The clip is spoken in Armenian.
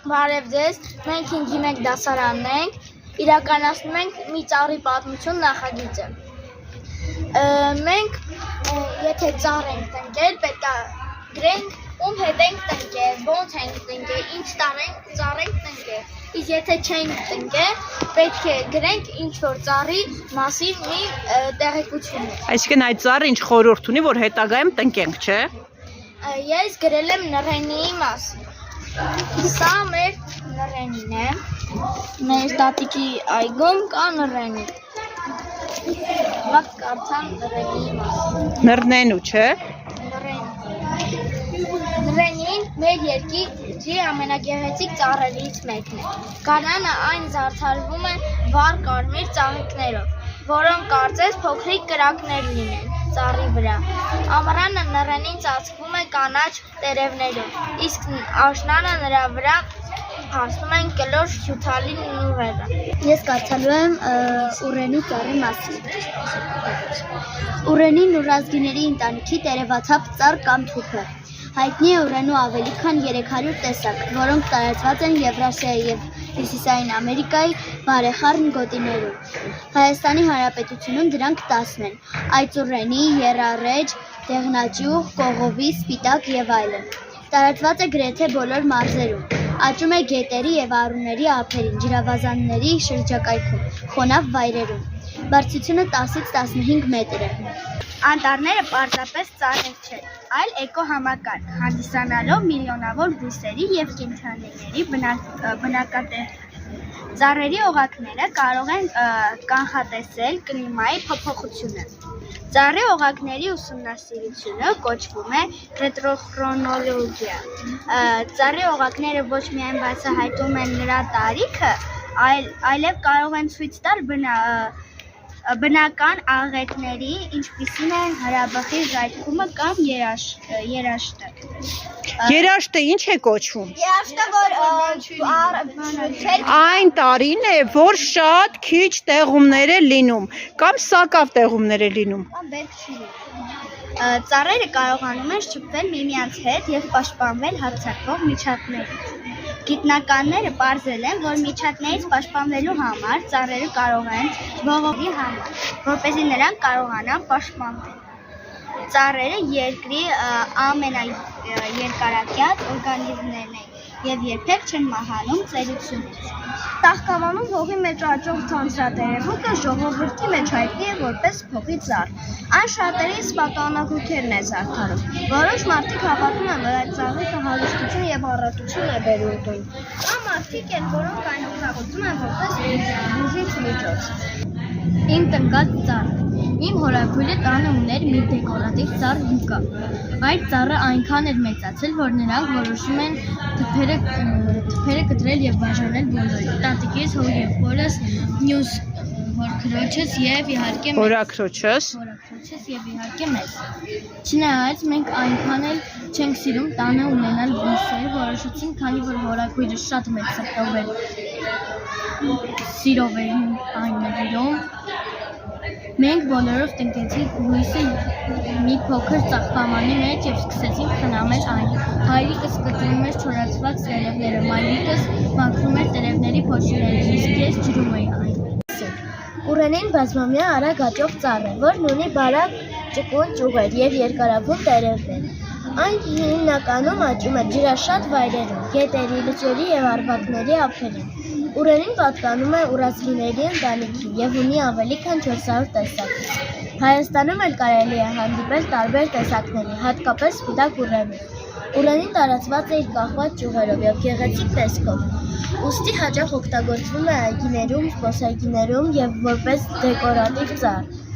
Բարև ձեզ, մենք 5-1 դասարանն ենք, իրականացնում ենք մի ծառի պատմություն նախագիծը։ Մենք եթե ծառ ենք տնկել, պետք է գրենք ում հետ ենք տնկել, ոնց ենք տնկել, ինչ ծառ ենք տնկել, իսկ եթե չենք տնկել, պետք է գրենք ինչ-որ ծառի մասին մի տեղեկություն։ Այսինքն այդ ծառը ինչ խորհուրդ ունի, որ հետագայում տնկենք, չէ՞։ Ես գրել եմ նռենիի մասին։ Սա մեր նռենին է, մեր տատիկի այգում կա նռենի։ Վատ կարդամ նռենիի մասին։ Նռնենու, չէ՞։ Նռենին մեր երկրի ամենագեղեցիկ ծառերից մեկն է։ Գարնանը այն զարդարվում է վառ կարմիր ծաղիկներով, որոնք կարծես փոքրիկ կրակներ լինեն ծառի վրա։ Ամռանը նռենին ծածկվում է կանաչ տերևներով, իսկ աշնանը նրա վրա հասնում են կլոր հյութալի նուռերը։ Ես կարդալու եմ ուռենի ծառի մասին։ Ուռենին ուռազգիների ընտանիքի տերևաթափ ծառ կամ թուփ է։ Հայտնի է ուռենու ավելի քան 300 տեսակ, որոնք տարածված են Եվրասիայի և Հյուսիսային Ամերիկայի բարեխառն գոտիներում։ Հայաստանի Հանրապետությունում դրանք 10 են՝ այծուռենի, եռառեջ, դեղնաճյուղ, կողովի, սպիտակ և այլն։ Տարածված է գրեթե բոլոր մարզերում։ Աճում է գետերի և առուների ափերին, ջրավազանների շրջակայքում, խոնավ վայրերում։ Բարձրությունը 10-ից 15 մետր է։ Անտառները պարզապես ծառեր չեն, այլ էկոհամակարգ, հանդիսանալով միլիոնավոր բույսերի և կենդանիների բնակատեղի։ Ծառերի օղակները կարող են կանխատեսել կլիմայի փոփոխությունը։ Ծառի օղակների ուսումնասիրությունը կոչվում է ռետրոխրոնոլոգիա։ Ծառի օղակները ոչ միայն բացահայտում են նրա տարիքը, այլև կարող են ցույց տալ բնական աղետների, ինչպիսին են հրաբխի ժայթքումը կամ երաշտը։ Երաշտը ինչ է կոչվում։ Երաշտը, որ Այն տարին է, որ շատ քիչ տեղումներ է լինում, կամ սակավ տեղումներ է լինում։ Ծառերը կարողանում են շփվել միմյանց հետ և պաշտպանվել հարձակվող միջատներից։ Գիտնականները պարզել են, որ միջատներից պաշտպանվելու համար ծառերը կարող են բողոքի համար, որպեսզի նրանք կարողանան պաշտպանվել։ Ծառերը երկրի ամենաերկարակյաց օրգանիզմներն են և երբեք չեն մահանում ծերությունից։ Ծաղկամանում հողի մեջ աճող ցանցրատերևույթը ժողովրդի մեջ հայտնի է որպես փողի ծառ։ Այն շատերի սպատանագույքերն է զարդարում։ Որոշ մարդիկ հավատում են, որ այդ ծառիկը հարստություն և առատություն է բերում տուն։ Կան մարդիկ են, որոնք այն օգտագործում են որպես բուժիչ միջոց։ Իմ տնկած ծառը։ Իմ հորաքույրը տանը ուներ մի դեկորատիվ ծառ յուկա։ Այդ ծառը այնքան էր մեծացել, որ նրանք որոշում են թփերը կտրել և բաժանել բոլորի։ Տատիկիս, հոր եղբորս, մյուս հորքրոջս և իհարկե մեզ։ Չնայած մենք այնքան էլ չենք սիրում տանը ունենալ բույսեր, որոշեցինք, քանի որ հորաքույրը շատ մեծ սիրով էր այն նվիրում, մենք բոլորով տնկեցինք բույսը մի փոքր ծաղկամանի մեջ և սկսեցինք խնամել այն։ Հայրիկս կտրում էր չորացված տերևները, մայրիկս մաքրում էր տերևների փոշիները, իսկ ես ջրում էի այն։ Ուռենին բազմամյա արագ աճող ծառ է, որն ունի բարակ ճկուն ճյուղեր և երկարավուն տերևներ։ Այն հիմնականում աճում է ջրաշատ վայրերում, գետերի, լճերի և արվակների ափերին։ Ուռենին պատկանում է ուռազգիների ընտանիքին և ունի ավելի քան 400 տեսակ։ Հայաստանում էլ կարելի է հանդիպել տարբեր տեսակների, հատկապես սպիտակ ուռենի։ Ուռենին տարածված է իր կախված ճյուղերով և գեղեցիկ տեսքով։ Ուստի հաճախ օգտագործվում է այգիներում, զբոսայգիներում և որպես դեկորատիվ ծառ։